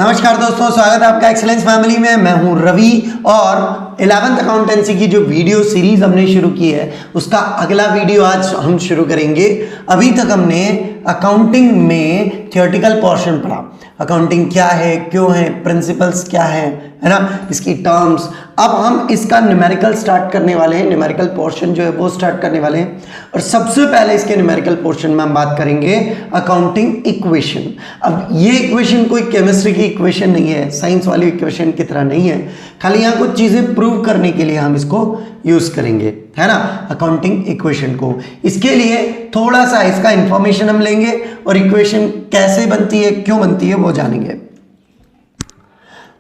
नमस्कार दोस्तों, स्वागत है आपका एक्सीलेंस फैमिली में। मैं हूं रवि और 11th अकाउंटेंसी की जो वीडियो सीरीज हमने शुरू की है उसका अगला वीडियो आज हम शुरू करेंगे। अभी तक हमने अकाउंटिंग में थियोरेटिकल पोर्शन पढ़ा, अकाउंटिंग क्या है, क्यों है, प्रिंसिपल्स क्या है ना, इसकी टर्म्स। अब हम इसका न्यूमेरिकल स्टार्ट करने वाले हैं, न्यूमेरिकल पोर्शन जो है वो स्टार्ट करने वाले हैं। और सबसे पहले इसके न्यूमेरिकल पोर्शन में हम बात करेंगे अकाउंटिंग इक्वेशन। अब ये इक्वेशन कोई केमिस्ट्री की इक्वेशन नहीं है, साइंस वाली इक्वेशन की तरह नहीं है, खाली यहाँ कुछ चीजें प्रूव करने के लिए हम इसको यूज करेंगे, है ना, अकाउंटिंग इक्वेशन को। इसके लिए थोड़ा सा इसका इंफॉर्मेशन हम लेंगे और इक्वेशन कैसे बनती है, क्यों बनती है, वो जानेंगे।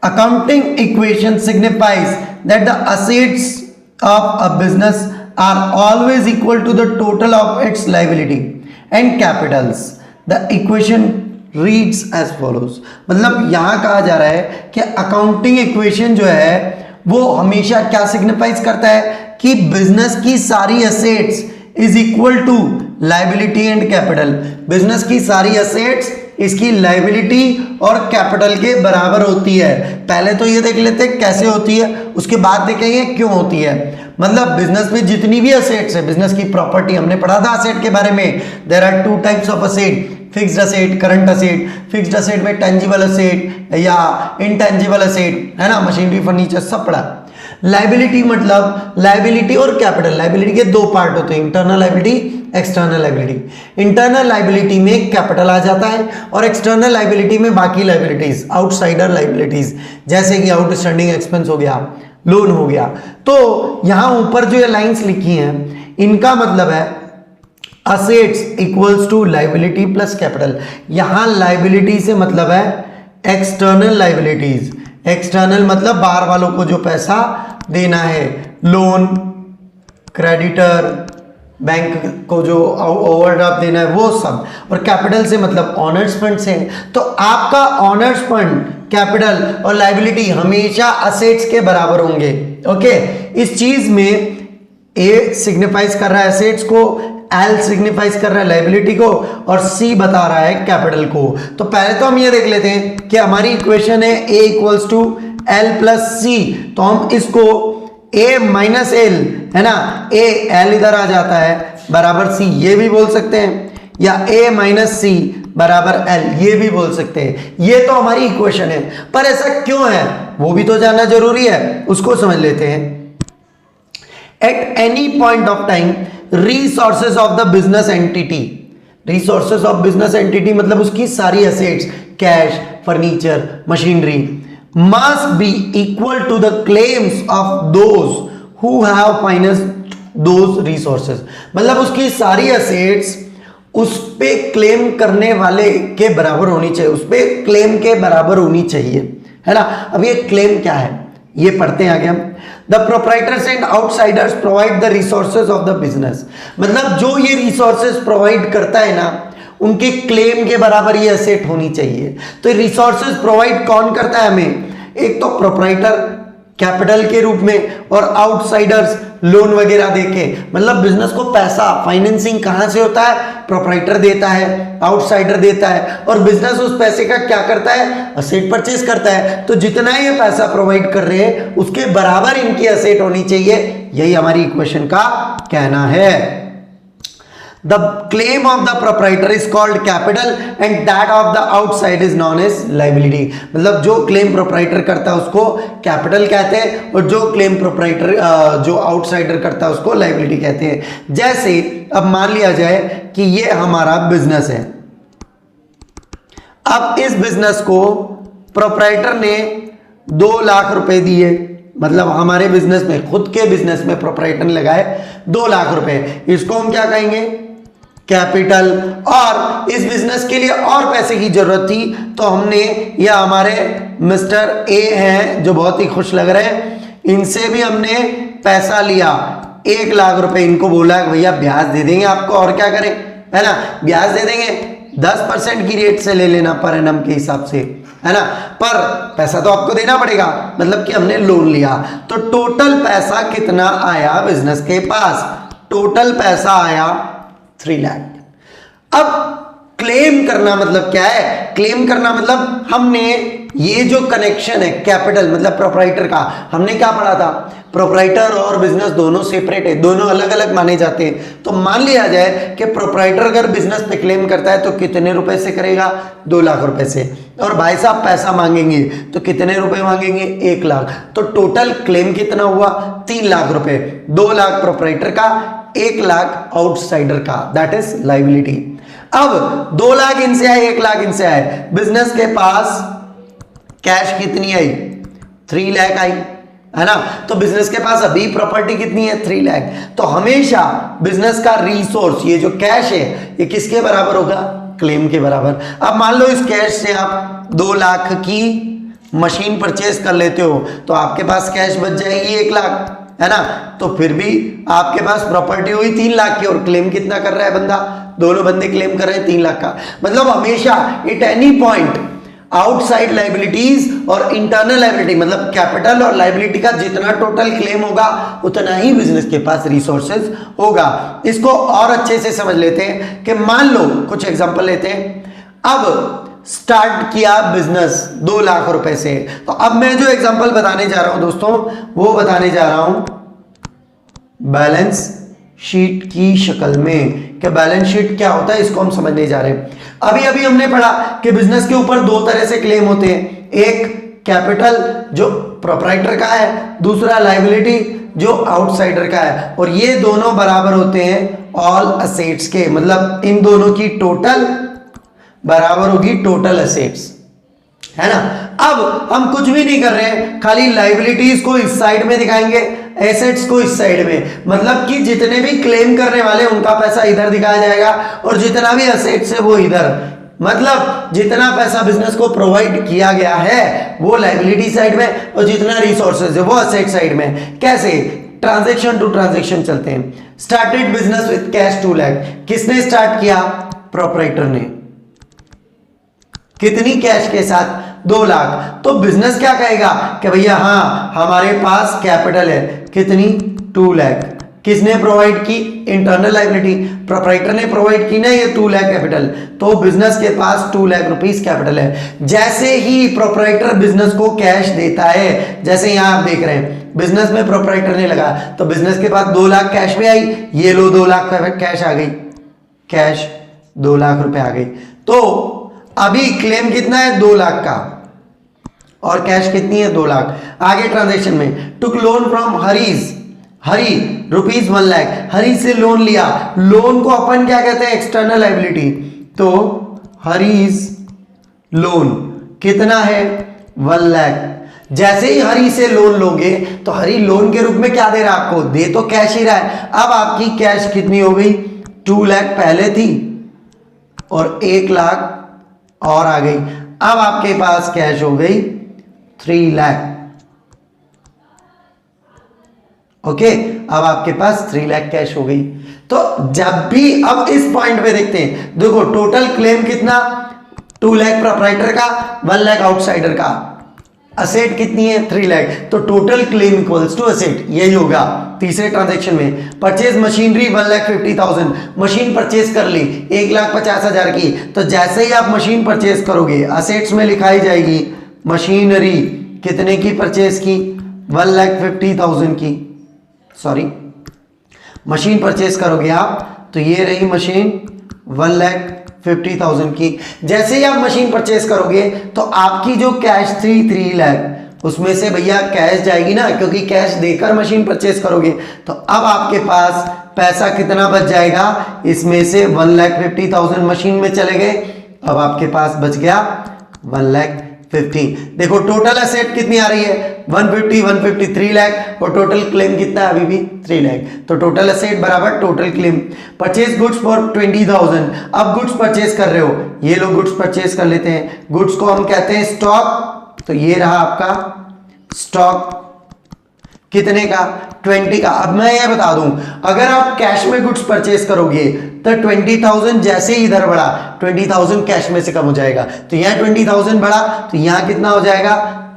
Accounting equation signifies that the assets of a business are always equal to the total of its liability and capitals. The equation reads as follows. मतलब यहां कहा जा रहा है कि अकाउंटिंग इक्वेशन जो है वो हमेशा क्या सिग्निफाइज करता है कि बिजनेस की सारी assets is equal to liability and capital. Business की सारी एसेट्स इसकी लाइबिलिटी और कैपिटल के बराबर होती है। पहले तो ये देख लेते हैं कैसे होती है, उसके बाद देखेंगे क्यों होती है। मतलब बिजनेस में जितनी भी एसेट्स है, बिजनेस की प्रॉपर्टी, हमने पढ़ा था एसेट के बारे में, there are two types of asset, fixed asset, current asset. Fixed asset में टेंजिबल एसेट या इनटेंजिबल एसेट, है ना, मशीनरी, फर्नीचर, सब पढ़ा। लाइबिलिटी मतलब लाइबिलिटी और कैपिटल। लाइबिलिटी के दो पार्ट होते हैं, internal liability, external liability. Internal liability में कैपिटल आ जाता है और एक्सटर्नल लाइबिलिटी में बाकी लाइबिलिटीज, आउटसाइडर लाइबिलिटीज, जैसे कि आउटस्टैंडिंग एक्सपेंस हो गया, लोन हो गया। तो यहां ऊपर जो ये लाइंस लिखी हैं इनका मतलब है assets equals to liability plus capital. यहां लाइबिलिटी से मतलब है एक्सटर्नल लाइबिलिटीज। एक्सटर्नल मतलब बाहर वालों को जो पैसा देना है, लोन, क्रेडिटर, बैंक को जो ओवरड्राफ्ट देना है, वो सब। और कैपिटल से मतलब ऑनर्स फंड से। तो आपका ऑनर्स फंड, कैपिटल और लाइबिलिटी हमेशा असेट्स के बराबर होंगे। ओके, इस चीज में ए सिग्निफाइज कर रहा है एसेट्स को, एल सिग्निफाइज कर रहा है लाइबिलिटी को और सी बता रहा है कैपिटल को। तो पहले तो हम ये देख लेते हैं कि हमारी इक्वेशन है ए इक्वल्स टू एल प्लस सी। तो हम इसको ए माइनस एल, है ना, ए एल इधर आ जाता है बराबर सी, ये भी बोल सकते हैं, या ए माइनस सी बराबर एल, ये भी बोल सकते हैं। ये तो हमारी इक्वेशन है, पर ऐसा क्यों है वो भी तो जानना जरूरी है, उसको समझ लेते हैं। At any point of time resources of the business entity, resources of business entity मतलब उसकी सारी assets, cash, furniture, machinery, must be equal to the claims of those who have financed those resources। मतलब उसकी सारी assets उस पे claim करने वाले के बराबर होनी चाहिए, उस पे क्लेम के बराबर होनी चाहिए, है ना। अब ये क्लेम क्या है ये पढ़ते हैं आगे हम। The proprietors and outsiders provide the resources of the business. मतलब जो ये रिसोर्सेज प्रोवाइड करता है ना, उनके क्लेम के बराबर ये एसेट होनी चाहिए। तो रिसोर्सेज प्रोवाइड कौन करता है हमें? एक तो प्रोप्राइटर कैपिटल के रूप में और आउटसाइडर्स लोन वगैरह देके। मतलब बिजनेस को पैसा, फाइनेंसिंग कहां से होता है? प्रोप्राइटर देता है, आउटसाइडर देता है, और बिजनेस उस पैसे का क्या करता है? एसेट परचेज करता है। तो जितना ये पैसा प्रोवाइड कर रहे हैं उसके बराबर इनकी एसेट होनी चाहिए, यही हमारी इक्वेशन का कहना है। The claim of the proprietor is called capital and that of the outside is known as liability। मतलब जो क्लेम प्रोप्राइटर करता है उसको कैपिटल कहते हैं और जो क्लेम प्रोप्राइटर जो आउटसाइडर करता है उसको लाइबिलिटी कहते हैं। जैसे अब मान लिया जाए कि ये हमारा बिजनेस है, अब इस बिजनेस को प्रोप्राइटर ने 2 लाख रुपए दिए, मतलब हमारे बिजनेस में, खुद के बिजनेस में प्रोप्राइटर ने लगाए 2 लाख रुपए, इसको हम क्या कहेंगे? कैपिटल। और इस बिजनेस के लिए और पैसे की जरूरत थी तो हमने, या हमारे मिस्टर ए हैं जो बहुत ही खुश लग रहे हैं, इनसे भी हमने पैसा लिया 1 लाख रुपए। इनको बोला भैया ब्याज दे देंगे आपको, और क्या करें, है ना, ब्याज दे देंगे, 10% की रेट से ले लेना पर एनम के हिसाब से, है ना, पर पैसा तो आपको देना पड़ेगा, मतलब कि हमने लोन लिया। तो टोटल पैसा कितना आया बिजनेस के पास? टोटल पैसा आया 3 लाख। अब क्लेम करना मतलब क्या है? क्लेम करना मतलब हमने ये जो कनेक्शन है कैपिटल मतलब प्रोप्राइटर का, हमने क्या पढ़ा था? प्रोप्राइटर और बिजनेस दोनों सेपरेट है, दोनों अलग अलग माने जाते हैं। तो मान लिया जाए कि प्रोप्राइटर अगर बिजनेस पे क्लेम करता है तो कितने रुपए से करेगा? 2 लाख रुपए से। और भाई साहब पैसा मांगेंगे तो कितने रुपए मांगेंगे? 1 लाख। तो टोटल क्लेम कितना हुआ? 3 लाख रुपए। 2 लाख प्रोप्राइटर का, 1 लाख आउटसाइडर का, दैट इज लाइबिलिटी। अब 2 लाख इनसे आए, 1 लाख इनसे आए, बिजनेस के पास कैश कितनी आई? 3 लाख आई, है ना? तो बिजनेस के पास अभी प्रॉपर्टी कितनी है? 3 लाख। तो हमेशा बिजनेस का रिसोर्स ये जो कैश है ये किसके बराबर होगा? क्लेम के बराबर। अब मान लो इस कैश से आप 2 लाख की मशीन परचेज कर लेते हो तो आपके पास कैश बच जाएगी 1 लाख, है ना? तो फिर भी आपके पास प्रॉपर्टी हुई 3 लाख की और क्लेम कितना कर रहा है बंदा? दोनों बंदे क्लेम कर रहे हैं 3 लाख का। मतलब हमेशा at any point outside liabilities और इंटरनल लाइबिलिटी मतलब कैपिटल और लाइबिलिटी का जितना टोटल क्लेम होगा उतना ही बिजनेस के पास रिसोर्सेज होगा। इसको और अच्छे से समझ लेते हैं कि मान लो कुछ एग्जांपल लेते हैं। अब स्टार्ट किया बिजनेस 2 लाख रुपए से, तो अब मैं जो एग्जांपल बताने जा रहा हूं दोस्तों वो बताने जा रहा हूं बैलेंस शीट की शक्ल में। कि बैलेंस शीट क्या होता है इसको हम समझने जा रहे हैं। अभी अभी हमने पढ़ा कि बिजनेस के ऊपर 2 तरह से क्लेम होते हैं, एक कैपिटल जो प्रोप्राइटर का है, दूसरा लायबिलिटी जो आउटसाइडर का है, और ये दोनों बराबर होते हैं ऑल असेट्स के। मतलब इन दोनों की टोटल बराबर होगी टोटल असेट्स, है ना? अब हम कुछ भी नहीं कर रहे हैं, खाली लायबिलिटीज को इस साइड में दिखाएंगे, एसेट्स को इस साइड में। मतलब कि जितने भी क्लेम करने वाले उनका पैसा इधर दिखाया जाएगा और जितना भी एसेट्स है वो इधर। मतलब जितना पैसा बिजनेस को प्रोवाइड किया गया है वो लायबिलिटी साइड में और जितना रिसोर्सेज है वो एसेट साइड में। कैसे? ट्रांजेक्शन टू ट्रांजेक्शन चलते हैं। Started business with cash 2 lakh. किसने स्टार्ट किया? प्रोप्राइटर ने। कितनी कैश के साथ? 2 लाख। तो बिजनेस क्या कहेगा कि भैया हाँ हमारे पास कैपिटल है, कितनी? 2 लाख। किसने प्रोवाइड की? इंटरनल लायबिलिटी, प्रोप्राइटर ने प्रोवाइड की ना ये 2 लाख कैपिटल। तो बिजनेस के पास 2 लाख रुपीस कैपिटल है। जैसे ही प्रोप्राइटर बिजनेस को कैश देता है, जैसे यहां आप देख रहे हैं बिजनेस में प्रोप्राइटर ने लगा तो बिजनेस के पास 2 लाख कैश में आई, ये लो 2 लाख कैश आ गई, कैश 2 लाख रुपए आ गई। तो अभी क्लेम कितना है? 2 लाख का और कैश कितनी है? 2 लाख। आगे ट्रांजैक्शन में took loan from Hari rupees 1 lakh. Hari से लोन लिया, लोन को अपन क्या कहते हैं? External liability. तो हरीज लोन कितना है? 1 लाख। जैसे ही हरी से लोन लोगे तो हरी लोन के रूप में क्या दे रहा है आपको? दे तो कैश ही रहा है। अब आपकी कैश कितनी हो गई? 2 लाख पहले थी और 1 लाख और आ गई। अब आपके पास कैश हो गई 3 लाख। ओके, अब आपके पास 3 लाख कैश हो गई। तो जब भी अब इस पॉइंट पे देखते हैं, देखो टोटल क्लेम कितना? 2 लाख प्रोप्राइटर का, 1 लाख आउटसाइडर का। असेट कितनी है? 3 लाख। तो total claim equals to asset, यही होगा। तीसरे ट्रांजैक्शन में परचेज मशीनरी 1,50,000, मशीन परचेज कर ली 1,50,000 की। तो जैसे ही आप मशीन परचेज करोगे असेट्स में लिखाई जाएगी मशीनरी कितने की परचेज की? 1,50,000 की। सॉरी, मशीन परचेज करोगे आप तो ये रही मशीन 1,50,000 की। जैसे ही आप मशीन परचेज करोगे तो आपकी जो कैश थी 3 लाख, उसमें से भैया कैश जाएगी ना, क्योंकि कैश देकर मशीन परचेज करोगे। तो अब आपके पास पैसा कितना बच जाएगा? इसमें से 1,50,000 मशीन में चले गए, अब आपके पास बच गया 1,50,000। देखो टोटल एसेट कितनी आ रही है? 150 3 लाख और टोटल क्लेम कितना है? अभी भी 3 लाख। तो टोटल एसेट बराबर total claim. Purchase goods for 20,000। अब गुड्स परचेज कर रहे हो, ये लोग गुड्स परचेज कर लेते हैं। गुड्स को हम कहते हैं स्टॉक। तो ये रहा आपका स्टॉक कितने का? 20 का। अब मैं ये बता दूं, अगर आप कैश में गुड्स परचेज करोगे तो 20,000 जैसे ही इधर बढ़ा 20,000 कैश में से कम हो जाएगा। तो यहाँ 20,000 बढ़ा तो यहाँ कितना हो जाएगा?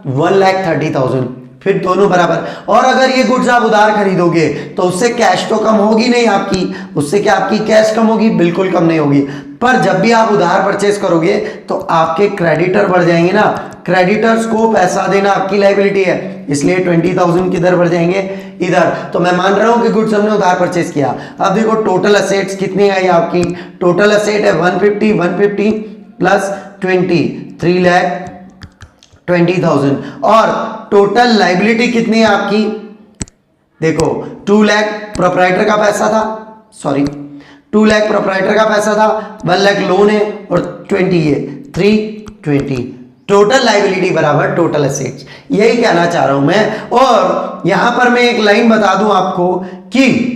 1,30,000। फिर दोनों बराबर। और अगर ये गुड्स आप उधार खरीदोगे तो उससे कैश तो कम होगी नहीं आपकी, उससे क्या आपकी कैश कम होगी? बिल्कुल कम नहीं होगी। पर जब भी आप उधार परचेस करोगे तो आपके क्रेडिटर बढ़ जाएंगे ना, क्रेडिटर्स को पैसा देना आपकी लायबिलिटी है, इसलिए 20,000 किधर बढ़ जाएंगे? इधर। तो मैं मान रहा हूं कि गुड्स हमने उधार परचेस किया। अब देखो टोटल असेट्स कितनी आई आपकी, टोटल असेट है 150 प्लस 20, 3,20,000। और टोटल लायबिलिटी कितनी है आपकी? देखो 2 लाख प्रोप्राइटर का पैसा था, सॉरी 2 लाख प्रोप्राइटर का पैसा था, 1 लाख लोन है और 20 है, 320। टोटल लायबिलिटी बराबर टोटल असेट्स, यही कहना चाह रहा हूं मैं। और यहां पर मैं एक लाइन बता दूं आपको कि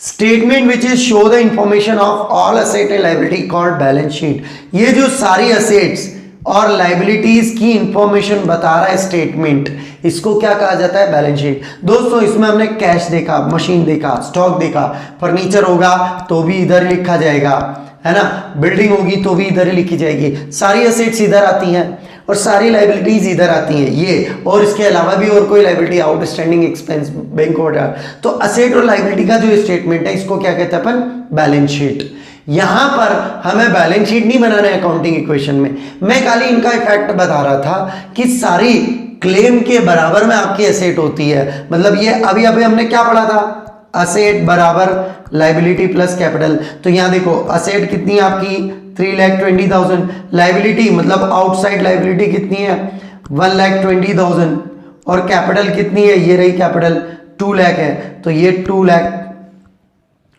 statement which is show the information of all asset and liability called balance sheet. ये जो सारी असेट्स और लायबिलिटीज की इंफॉर्मेशन बता रहा है स्टेटमेंट, इसको क्या कहा जाता है? Balance sheet. दोस्तों इसमें हमने कैश देखा, मशीन देखा, स्टॉक देखा, फर्नीचर होगा तो भी इधर ही लिखा जाएगा, है ना, बिल्डिंग होगी तो भी इधर ही लिखी जाएगी, सारी असेट्स इधर आती हैं और सारी लायबिलिटीज इधर आती हैं ये, और इसके अलावा भी और कोई liability, outstanding expense, bank order. तो असेट और लायबिलिटी का जो स्टेटमेंट है इसको क्या कहते हैं अपन? Balance sheet. यहां पर हमें बैलेंस शीट नहीं बनाना है अकाउंटिंग इक्वेशन में, मैं खाली इनका इफेक्ट बता रहा था कि सारी क्लेम के बराबर में आपकी असेट होती है। मतलब ये अभी अभी हमने क्या पढ़ा था? असेट बराबर लायबिलिटी प्लस कैपिटल। तो यहां देखो असेट कितनी है आपकी? 3,20,000। लायबिलिटी मतलब आउटसाइड लायबिलिटी कितनी है? 1,20,000। और कैपिटल कितनी है? ये रही कैपिटल 2 लाख है, तो ये 2 लाख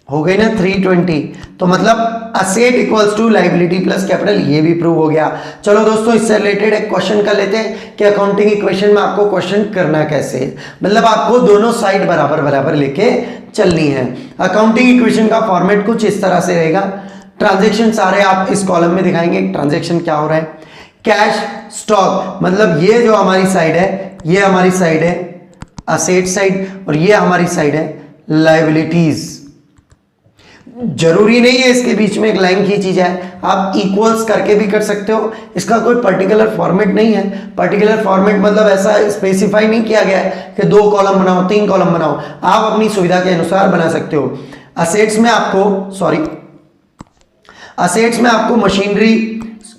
हो गई ना 320। तो मतलब asset equals to liability plus capital, ये भी प्रूव हो गया। चलो दोस्तों इससे रिलेटेड एक क्वेश्चन कर लेते हैं कि अकाउंटिंग इक्वेशन में आपको क्वेश्चन करना कैसे, मतलब आपको दोनों साइड बराबर बराबर लेके चलनी है। अकाउंटिंग इक्वेशन का फॉर्मेट कुछ इस तरह से रहेगा। ट्रांजेक्शन सारे आप इस कॉलम में दिखाएंगे, ट्रांजेक्शन क्या हो रहा है, कैश, स्टॉक, मतलब ये जो हमारी साइड है, ये हमारी साइड है असेट साइड, और ये हमारी साइड है लायबिलिटीज। जरूरी नहीं है इसके बीच में एक लाइन खींची जाए, आप इक्वल्स करके भी कर सकते हो, इसका कोई पर्टिकुलर फॉर्मेट नहीं है। पर्टिकुलर फॉर्मेट मतलब ऐसा स्पेसिफाई नहीं किया गया है कि 2 कॉलम बनाओ, 3 कॉलम बनाओ, आप अपनी सुविधा के अनुसार बना सकते हो। असेट्स में आपको machinery,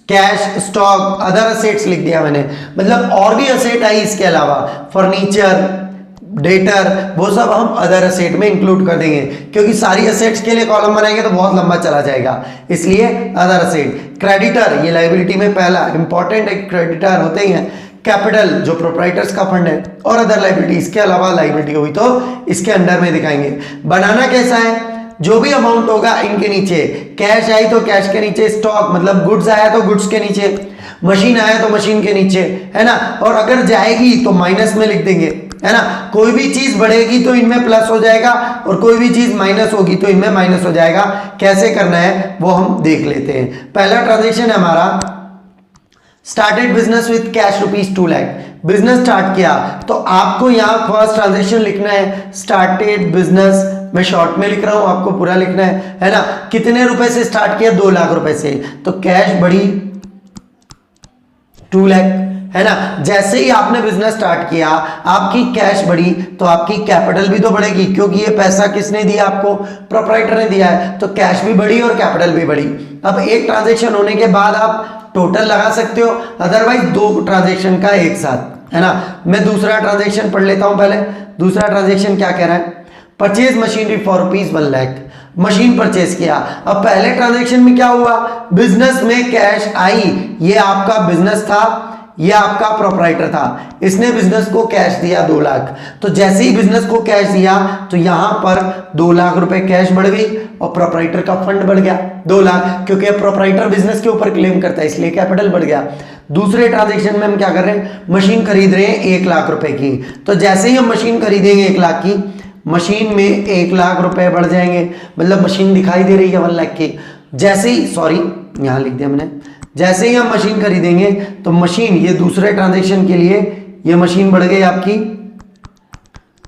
cash, stock, other assets लिख दिया मैंने, मतलब और भी असेट आई इसके अलावा, फर्नीचर, डेटर, वो सब हम अदर असेट में इंक्लूड कर देंगे, क्योंकि सारी असेट्स के लिए कॉलम बनाएंगे तो बहुत लंबा चला जाएगा, इसलिए अदर असेट। क्रेडिटर, ये लायबिलिटी में पहला इंपॉर्टेंट एक क्रेडिटर होते ही हैं। कैपिटल जो प्रोप्राइटर्स का फंड है, और अदर लायबिलिटी, इसके अलावा लायबिलिटी हुई तो इसके अंडर में दिखाएंगे। बनाना कैसा है? जो भी अमाउंट होगा इनके नीचे, कैश आई तो कैश के नीचे, स्टॉक मतलब गुड्स आया तो गुड्स के नीचे, मशीन आया तो मशीन के नीचे, है ना, और अगर जाएगी तो माइनस में लिख देंगे, है ना। कोई भी चीज बढ़ेगी तो इनमें प्लस हो जाएगा और कोई भी चीज माइनस होगी तो इनमें माइनस हो जाएगा। कैसे करना है वो हम देख लेते हैं। पहला ट्रांजेक्शन है हमारा, started business with cash ₹2 lakh, business start किया, तो आपको यहाँ फर्स्ट ट्रांजेक्शन लिखना है स्टार्टेड बिजनेस, मैं शॉर्ट में लिख रहा हूं, आपको पूरा लिखना है ना। कितने रुपए से स्टार्ट किया? 2 लाख रुपए से, तो कैश बढ़ी 2 लाख, है ना। जैसे ही आपने बिजनेस स्टार्ट किया आपकी कैश बढ़ी तो आपकी कैपिटल भी तो बढ़ेगी, क्योंकि ये पैसा किसने दिया आपको? प्रोप्राइटर ने दिया है, तो कैश भी बढ़ी और कैपिटल भी बढ़ी। अब एक ट्रांजेक्शन होने के बाद आप टोटल लगा सकते हो, अदरवाइज 2 ट्रांजेक्शन का एक साथ, है ना। मैं दूसरा ट्रांजेक्शन पढ़ लेता हूं पहले। दूसरा ट्रांजेक्शन क्या कह रहा है? Purchase machinery for ₹1 lakh, machine purchase किया। अब पहले ट्रांजेक्शन में क्या हुआ? बिजनेस में कैश आई, ये आपका बिजनेस था, ये आपका प्रोप्राइटर था, इसने बिजनेस को कैश दिया 2 लाख। तो जैसे ही बिजनेस को कैश दिया तो यहां पर 2 लाख रुपए कैश बढ़ गई और प्रोप्राइटर का फंड बढ़ गया 2 लाख, क्योंकि प्रोप्राइटर बिजनेस के ऊपर क्लेम करता है इसलिए कैपिटल बढ़ गया। दूसरे ट्रांजेक्शन में हम क्या कर रहे हैं? मशीन खरीद रहे हैं 1 लाख रुपए की, तो जैसे ही हम मशीन खरीदेंगे 1 लाख की, मशीन में 1 लाख रुपए बढ़ जाएंगे, मतलब मशीन दिखाई दे रही है 1 लाख की। जैसे ही, सॉरी यहां लिख दिया मैंने, जैसे ही हम मशीन खरीदेंगे तो मशीन, ये दूसरे ट्रांजेक्शन के लिए ये मशीन बढ़ गई आपकी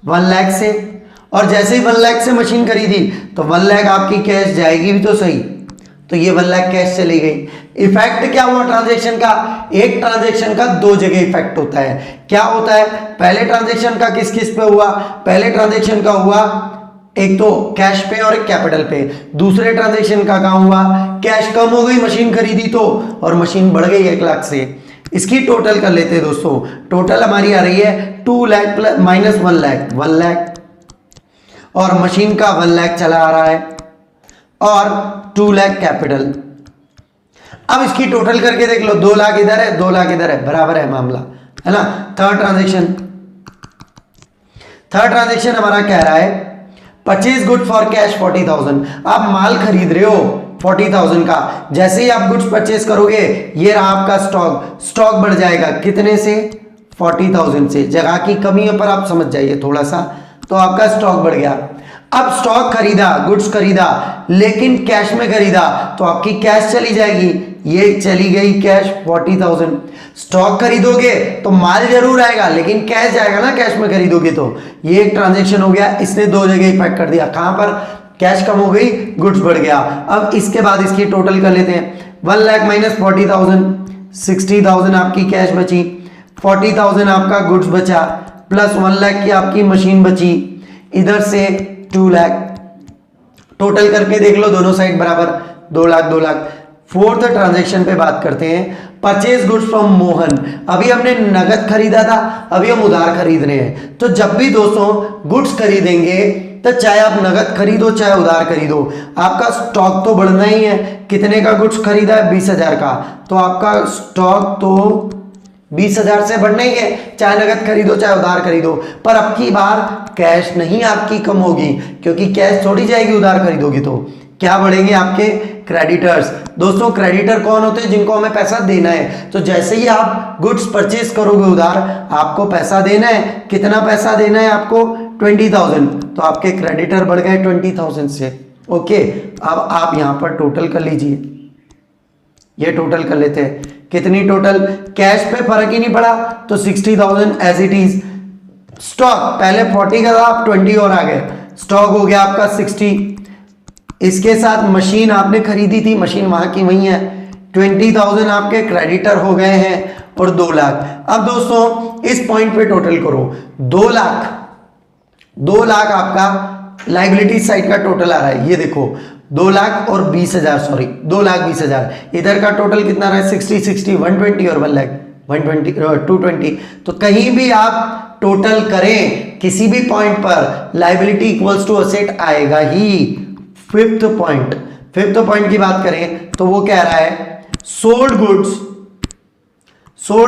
1 लाख से, और जैसे ही 1 लाख से मशीन खरीदी तो 1 लाख आपकी कैश जाएगी भी तो सही, तो ये 1 लाख कैश चली गई। इफेक्ट क्या हुआ ट्रांजैक्शन का? एक ट्रांजैक्शन का दो जगह इफेक्ट होता है। क्या होता है? पहले ट्रांजैक्शन का किस किस पे हुआ? पहले ट्रांजैक्शन का हुआ एक तो कैश पे और एक कैपिटल पे। दूसरे ट्रांजैक्शन का कहां हुआ? कैश कम हो गई, मशीन खरीदी तो, और मशीन बढ़ गई 1 लाख से। इसकी टोटल कर लेते हैं दोस्तों। टोटल हमारी आ रही है 2 लाख प्लस माइनस 1 लाख, 1 लाख, और मशीन का 1 लाख चला आ रहा है, और 2 लाख कैपिटल। अब इसकी टोटल करके देख लो, 2 लाख इधर है, 2 लाख इधर है, बराबर है मामला, है ना। थर्ड ट्रांजेक्शन हमारा कह रहा है परचेज गुड फॉर कैश 40,000। आप माल खरीद रहे हो 40,000 का, जैसे ही आप गुड्स परचेज करोगे, ये रहा आपका स्टॉक बढ़ जाएगा कितने से? 40,000 से। जगह की कमी है पर आप समझ जाइए थोड़ा सा, तो आपका स्टॉक बढ़ गया। अब स्टॉक खरीदा, गुड्स खरीदा, लेकिन कैश में खरीदा, तो आपकी कैश चली जाएगी, ये चली गई कैश 40,000। स्टॉक खरीदोगे तो माल जरूर आएगा, लेकिन कैश जाएगा ना, कैश में खरीदोगे तो। ये एक ट्रांजैक्शन हो गया, इसने दो जगह इफेक्ट कर दिया। कहां पर? कैश कम हो गई, गुड्स बढ़ गया। अब इसके बाद इसकी टोटल कर लेते हैं। 1 लाख माइनस 40,000, 60,000 आपकी कैश बची, 40,000 आपका गुड्स बचा, प्लस 1 लाख की आपकी मशीन बची, इधर से 2 लाख। टोटल करके देख लो, दोनों साइड बराबर, 2 लाख 2 लाख। फोर्थ ट्रांजैक्शन पे बात करते हैं, परचेज गुड्स फ्रॉम मोहन। अभी हमने नगद खरीदा था, अभी हम उधार खरीद रहे हैं। तो जब भी दोस्तों गुड्स खरीदेंगे, तो चाहे आप नगद खरीदो चाहे उधार खरीदो, आपका स्टॉक तो बढ़ना ही है। कितने का गुड्स खरीदा है? 20,000 का, तो आपका स्टॉक तो 20,000 से बढ़ना ही है, चाहे नगद खरीदो चाहे उधार खरीदो। पर अब की बार कैश नहीं आपकी कम होगी, क्योंकि कैश थोड़ी जाएगी उधार खरीदोगी तो। क्या बढ़ेंगे? आपके क्रेडिटर्स। दोस्तों क्रेडिटर कौन होते हैं? जिनको हमें पैसा देना है। तो जैसे ही आप गुड्स परचेज करोगे उधार, आपको पैसा देना है। कितना पैसा देना है आपको? 20,000। तो आपके क्रेडिटर बढ़ गए 20,000 से। ओके, अब आप यहां पर टोटल कर लीजिए, ये टोटल कर लेते हैं। कितनी टोटल? कैश पे फर्क ही नहीं पड़ा, तो 60,000 एज इट इज। स्टॉक पहले 40 का था, आप 20 और आ गए, स्टॉक हो गया आपका 60। इसके साथ मशीन आपने खरीदी थी, मशीन वहां की वही है, 20,000 आपके क्रेडिटर हो गए हैं, और 2 लाख। अब दोस्तों इस पॉइंट पे टोटल करो, 2 लाख आपका लाइबिलिटी साइड का टोटल आ रहा है। ये देखो 2 लाख और 20,000, सॉरी 2,20,000। इधर का टोटल कितना रहा है? 60 120 और 1 लाख 120 220। तो कहीं भी आप टोटल करें, किसी भी पॉइंट पर लाइबिलिटी इक्वल्स टू असेट आएगा ही। फिफ्थ पॉइंट की बात करें तो वो कह रहा है सोल्ड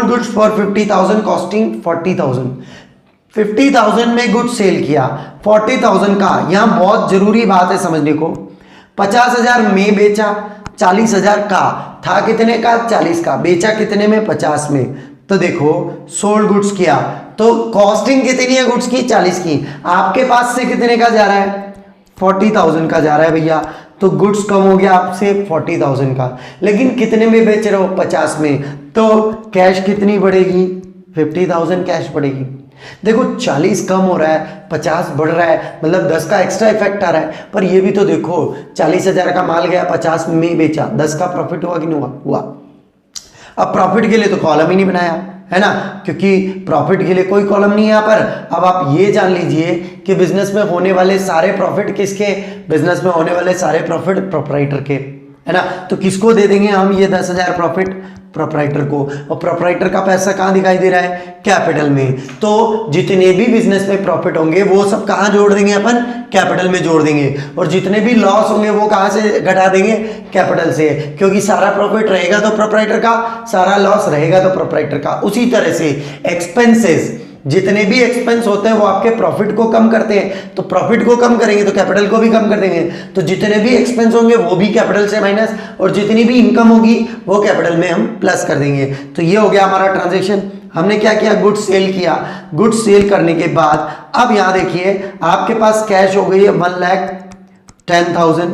गुड्स फॉर 50,000 कॉस्टिंग 40,000। 50,000 में गुड्स सेल किया, 40,000 का, यहां बहुत जरूरी बात है समझने को, 50,000 में बेचा, 40,000 का था, कितने का? 40 का। बेचा कितने में? 50 में। तो देखो सोल्ड गुड्स किया, तो कॉस्टिंग कितनी है गुड्स की? 40 की। आपके पास से कितने का जा रहा है? 40,000 का जा रहा है भैया, तो गुड्स कम हो गया आपसे 40,000 का, लेकिन कितने में बेच रहे हो? 50 में। तो कैश कितनी बढ़ेगी? 50,000 कैश बढ़ेगी। देखो 40 कम हो रहा है, 50 बढ़ रहा है, मतलब 10 का एक्स्ट्रा इफेक्ट आ रहा है। पर ये भी तो देखो 40,000 का माल गया, 50 में बेचा, 10 का प्रॉफिट हुआ कि नहीं हुआ? अब प्रॉफिट के लिए तो कॉलम ही नहीं बनाया, है ना, क्योंकि प्रॉफिट के लिए कोई कॉलम नहीं है यहाँ पर। अब आप ये जान लीजिए कि बिजनेस में होने वाले सारे प्रॉफिट किसके? बिजनेस में होने वाले सारे प्रॉफिट प्रोपराइटर के, है ना। तो किसको दे देंगे हम ये 10,000 प्रॉफिट? प्रोपराइटर को। और प्रोपराइटर का पैसा कहाँ दिखाई दे रहा है? कैपिटल में। तो जितने भी बिजनेस में प्रॉफिट होंगे वो सब कहाँ जोड़ देंगे अपन? कैपिटल में जोड़ देंगे। और जितने भी लॉस होंगे वो कहाँ से घटा देंगे? कैपिटल से, क्योंकि सारा प्रॉफिट रहेगा तो प्रोपराइटर का, सारा लॉस रहेगा तो प्रोपराइटर का। उसी तरह से एक्सपेंसेस, जितने भी एक्सपेंस होते हैं वो आपके प्रॉफिट को कम करते हैं, तो प्रॉफिट को कम करेंगे तो कैपिटल को भी कम कर देंगे। तो जितने भी एक्सपेंस होंगे वो भी कैपिटल से माइनस, और जितनी भी इनकम होगी वो कैपिटल में हम प्लस कर देंगे। तो ये हो गया हमारा ट्रांजैक्शन। हमने क्या किया? गुड्स सेल किया। गुड्स सेल करने के बाद अब यहां देखिए आपके पास कैश हो गई है 1,10,000।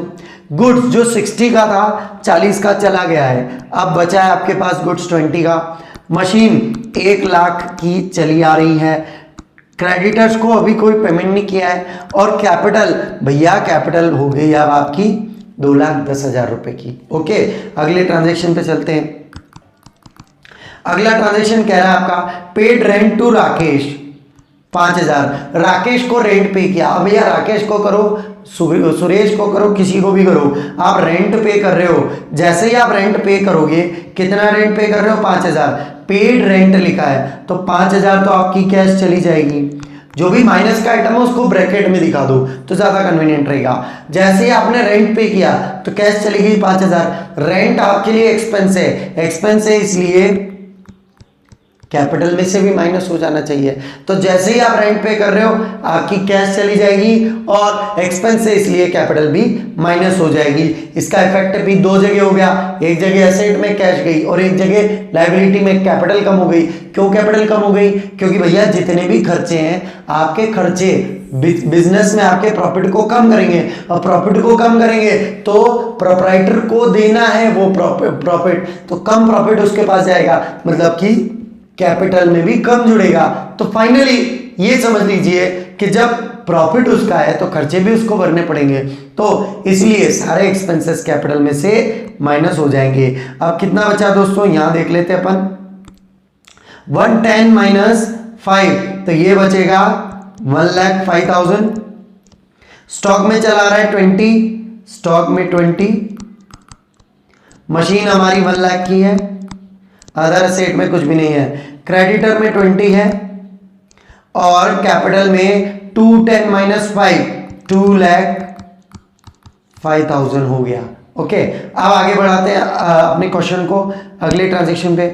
गुड्स जो 60 का था 40 का चला गया है, अब बचा है आपके पास गुड्स 20 का। मशीन 1 लाख की चली आ रही है, क्रेडिटर्स को अभी कोई पेमेंट नहीं किया है, और कैपिटल भैया कैपिटल हो गई अब आपकी 2,10,000 रुपए की। ओके, अगले ट्रांजेक्शन पे चलते हैं। अगला ट्रांजेक्शन कह रहा है आपका paid rent to Rakesh 5,000। Rakesh को रेंट पे किया। अब भैया राकेश को करो, सुरेश को करो, किसी को भी करो, आप रेंट पे कर रहे हो। जैसे ही आप रेंट पे करोगे, कितना रेंट पे कर रहे हो? 5,000। पेड रेंट लिखा है तो 5,000 तो आपकी कैश चली जाएगी। जो भी माइनस का आइटम है उसको ब्रैकेट में दिखा दो तो ज्यादा कन्वीनियंट रहेगा। जैसे ही आपने रेंट पे किया तो कैश चली गई 5,000। रेंट आपके लिए एक्सपेंस है, एक्सपेंस है इसलिए कैपिटल में से भी माइनस हो जाना चाहिए। तो जैसे ही आप रेंट पे कर रहे हो आपकी कैश चली जाएगी और एक्सपेंस है इसलिए कैपिटल भी माइनस हो जाएगी। इसका इफेक्ट भी दो जगह हो गया, एक जगह एसेट में कैश गई और एक जगह लायबिलिटी में कैपिटल कम हो गई। क्यों कैपिटल कम हो गई? क्योंकि भैया जितने भी खर्चे हैं आपके खर्चे बिजनेस में आपके प्रॉफिट को कम करेंगे और प्रॉफिट को कम करेंगे तो प्रोप्राइटर को देना है वो प्रॉफिट, तो कम प्रॉफिट उसके पास जाएगा, मतलब कि कैपिटल में भी कम जुड़ेगा। तो फाइनली ये समझ लीजिए कि जब प्रॉफिट उसका है तो खर्चे भी उसको भरने पड़ेंगे, तो इसलिए सारे एक्सपेंसेस कैपिटल में से माइनस हो जाएंगे। अब कितना बचा दोस्तों, यहां देख लेते हैं अपन। 110 माइनस 5 तो ये बचेगा 1,05,000। स्टॉक में चला रहा है 20, स्टॉक में 20, मशीन हमारी 1 लाख की है, अदर एसेट में कुछ भी नहीं है। क्रेडिटर में 20 है और कैपिटल में 210 माइनस 5 2,05,000 हो गया। ओके, अब आगे बढ़ाते हैं अपने क्वेश्चन को अगले ट्रांजेक्शन पे।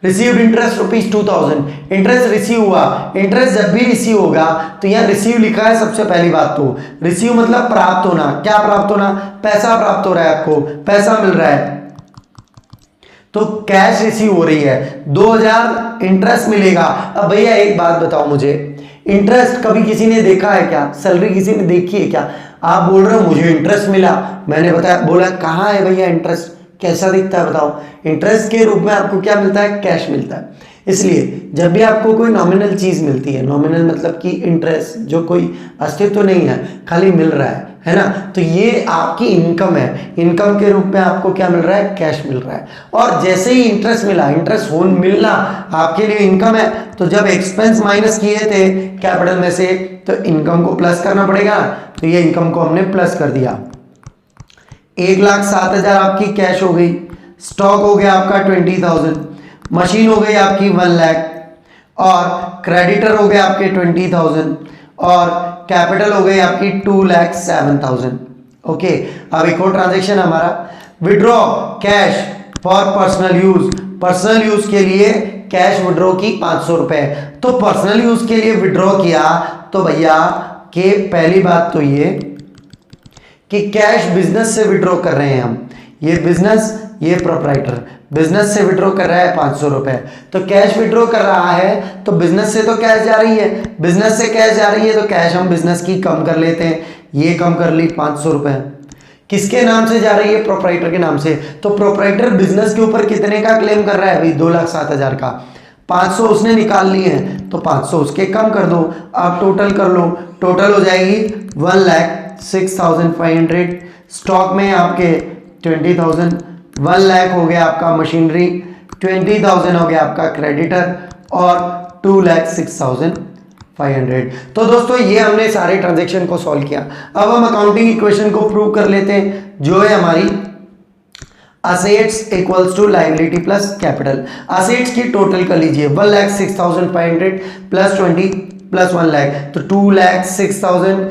रिसीव्ड इंटरेस्ट ₹2,000, इंटरेस्ट रिसीव हुआ। इंटरेस्ट जब भी रिसीव होगा तो यहाँ रिसीव लिखा है। सबसे पहली बात तो रिसीव मतलब प्राप्त होना। क्या प्राप्त होना? पैसा प्राप्त हो रहा है, आपको पैसा मिल रहा है तो कैश रिसीव हो रही है। 2,000 इंटरेस्ट मिलेगा। अब भैया एक बात बताओ मुझे, इंटरेस्ट कभी किसी ने देखा है क्या? सैलरी किसी ने देखी है क्या? आप बोल रहे हो मुझे इंटरेस्ट मिला, मैंने बताया बोला कहाँ है भैया इंटरेस्ट, कैसा दिखता है बताओ? इंटरेस्ट के रूप में आपको क्या मिलता है? कैश मिलता है। इसलिए जब भी आपको कोई नॉमिनल चीज मिलती है, नॉमिनल मतलब कि इंटरेस्ट जो कोई अस्तित्व तो नहीं है, खाली मिल रहा है ना, तो ये आपकी इनकम है। इनकम के रूप में आपको क्या मिल रहा है? कैश मिल रहा है। और जैसे ही इंटरेस्ट मिला, इंटरेस्ट हो मिलना आपके लिए इनकम है, तो जब एक्सपेंस माइनस किए थे कैपिटल में से तो इनकम को प्लस करना पड़ेगा, तो ये इनकम को हमने प्लस कर दिया। 1,07,000 आपकी कैश हो गई। स्टॉक हो गया आपका 20,000, मशीन हो गई आपकी 1 लाख और क्रेडिटर हो गए आपके 20,000 और कैपिटल हो गई आपकी 2,07,000। ओके, अब एक और ट्रांजेक्शन हमारा withdraw cash for personal use. Personal use के लिए कैश विड्रॉ की 500 रुपए। तो पर्सनल यूज के लिए विड्रॉ किया तो भैया के पहली बात तो ये कि कैश बिजनेस से विड्रॉ कर रहे हैं हम, ये बिजनेस, ये प्रोप्राइटर बिजनेस से विड्रॉ कर रहा है 500 रुपए। तो कैश विड्रॉ कर रहा है तो बिजनेस से तो कैश जा रही है, बिजनेस से कैश जा रही है तो कैश हम बिजनेस की कम कर लेते हैं। ये कम कर ली 500 रुपए। किसके नाम से जा रही है? प्रोप्राइटर के नाम से। तो प्रोप्राइटर बिजनेस के ऊपर कितने का क्लेम कर रहा है भाई? 2,07,000 का। 500 उसने निकाल लिए हैं तो 500 उसके कम कर दो। आप टोटल कर लो, टोटल हो जाएगी 1,06,500। स्टॉक में आपके 20,000, 1 लाख हो गया आपका मशीनरी, 20,000 हो गया आपका क्रेडिटर और 2,06,500। तो दोस्तों ये हमने सारे ट्रांजेक्शन को सॉल्व किया। अब हम अकाउंटिंग इक्वेशन को प्रूव कर लेते हैं, जो है हमारी assets equals to liability plus capital. Assets की टोटल कर लीजिए 1,06,500 प्लस 20 प्लस 1 लाख तो 2,06,000।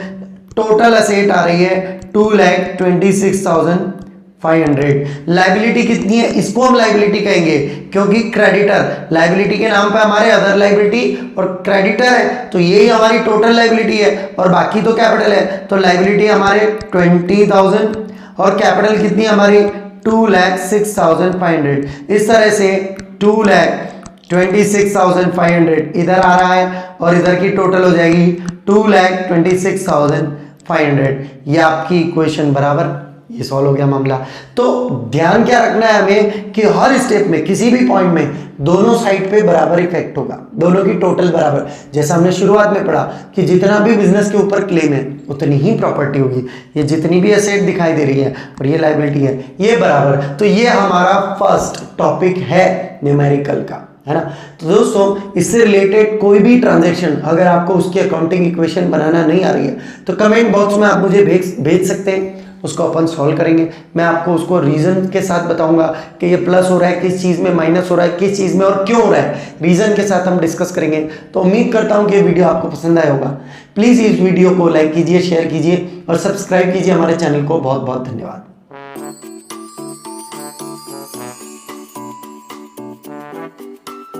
टोटल असेट आ रही है 2,26,500। लायबिलिटी कितनी है? इसको हम लायबिलिटी कहेंगे क्योंकि क्रेडिटर, लायबिलिटी के नाम पे हमारे अदर लायबिलिटी और क्रेडिटर है, तो यही हमारी टोटल लायबिलिटी है और बाकी तो कैपिटल है। तो लायबिलिटी हमारे 20,000 और कैपिटल कितनी हमारी 2,06,500। इस तरह से 2,26,500 इधर आ रहा है और इधर की टोटल हो जाएगी 2,26,500। ये आपकी इक्वेशन बराबर ये सॉल्व हो गया मामला। तो ध्यान क्या रखना है हमें कि हर स्टेप में किसी भी पॉइंट में दोनों साइड पे बराबर इफेक्ट होगा, दोनों की टोटल बराबर। जैसा हमने शुरुआत में पढ़ा कि जितना भी बिजनेस के ऊपर क्लेम है उतनी ही प्रॉपर्टी होगी, ये जितनी भी एसेट दिखाई दे रही है और ये लायबिलिटी है ये बराबर। तो ये हमारा फर्स्ट टॉपिक है न्यूमेरिकल का, है ना। तो दोस्तों इससे रिलेटेड कोई भी ट्रांजैक्शन अगर आपको उसकी अकाउंटिंग इक्वेशन बनाना नहीं आ रही है तो कमेंट बॉक्स में आप मुझे भेज सकते हैं, उसको अपन सॉल्व करेंगे। मैं आपको उसको रीजन के साथ बताऊंगा कि ये प्लस हो रहा है किस चीज़ में, माइनस हो रहा है किस चीज़ में और क्यों हो रहा है, रीजन के साथ हम डिस्कस करेंगे। तो उम्मीद करता हूं कि ये वीडियो आपको पसंद आया होगा। प्लीज़ इस वीडियो को लाइक कीजिए, शेयर कीजिए और सब्सक्राइब कीजिए हमारे चैनल को। बहुत बहुत धन्यवाद।